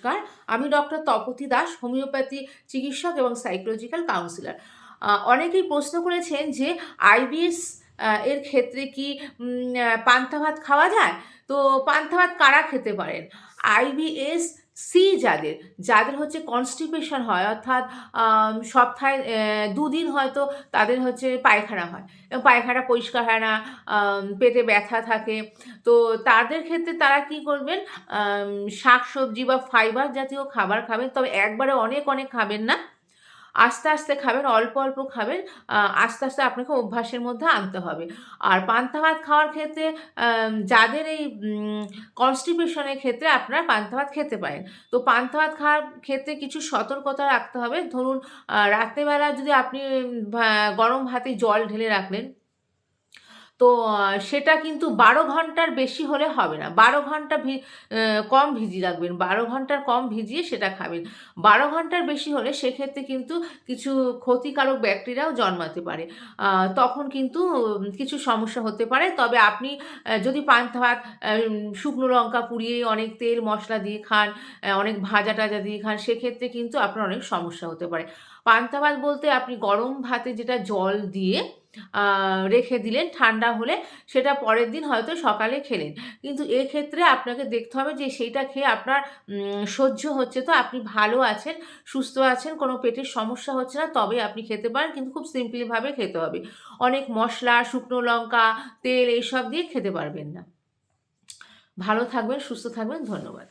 নমস্কার, আমি doctor Tapati Das, homeopathy চিকিৎসক এবং সাইকোলজিক্যাল কাউন্সিলর। অনেকেই প্রশ্ন করেছেন যে আইবিএস এর ক্ষেত্রে কি পান্তা ভাত খাওয়া যায়? তো পান্তা ভাত কারা খেতে পারেন? আইবিএস সি যাদের, যাদের হচ্ছে কনস্টিপেশন হয়, অর্থাৎ সপ্তাহে ২ দিন হয়তো তাদের হচ্ছে পায়খানা হয় এবং পায়খানা পরিষ্কার হয় না, পেটে ব্যথা থাকে। তো তাদের ক্ষেত্রে তারা কি করবেন, শাকসবজি বা ফাইবার জাতীয় খাবার খাবেন। তবে একবারে অনেক, অনেক খাবেন না। আস্তে, আস্তে খাবেন, অল্প, অল্প খাবেন। আস্তে, আস্তে আপনাকে অভ্যাসের মধ্যে আনতে হবে। আর পান্তা ভাত খাওয়ার ক্ষেত্রে যাদের এই কনস্টিপেশন এর ক্ষেত্রে আপনারা পান্তা ভাত খেতে পারেন। তো পান্তা ভাত খাওয়ার ক্ষেত্রে কিছু সতর্কতা রাখতে হবে। ধরুন রাত্রেবেলা যদি আপনি ভা গরম ভাতে জল ঢেলে রাখলেন, তো সেটা কিন্তু ১২ ঘন্টার বেশি হলে হবে না। ১২ ঘন্টা কম ভিজিয়ে রাখবেন। ১২ ঘন্টার কম ভিজিয়ে সেটা খাবেন। ১২ ঘন্টার বেশি হলে সেক্ষেত্রে কিন্তু কিছু ক্ষতিকারক ব্যাকটেরিয়াও জন্মাতে পারে। তখন কিন্তু কিছু সমস্যা হতে পারে। তবে আপনি যদি পান্তা ভাত শুকনো লঙ্কা পুড়িয়ে অনেক তেল মশলা দিয়ে খান, অনেক ভাজা-টাজা দিয়ে খান, সেক্ষেত্রে কিন্তু আপনার অনেক সমস্যা হতে পারে। পান্তা ভাত বলতে আপনি গরম ভাতে যেটা জল দিয়ে আ রেখে দিলেন, ঠান্ডা হলে সেটা পরের দিন হয়তো সকালে খেলেন। কিন্তু এক্ষেত্রে আপনাকে দেখতে হবে যে সেইটা খেয়ে আপনার সহ্য হচ্ছে তো, আপনি ভালো আছেন, সুস্থ আছেন, কোনো পেটের সমস্যা হচ্ছে না, তবেই আপনি খেতে পারেন। কিন্তু খুব সিম্পল ভাবে খেতে হবে। অনেক মসলা, শুকনো লঙ্কা, তেল এইসব দিয়ে খেতে পারবেন না। ভালো থাকবেন, সুস্থ থাকবেন। ধন্যবাদ।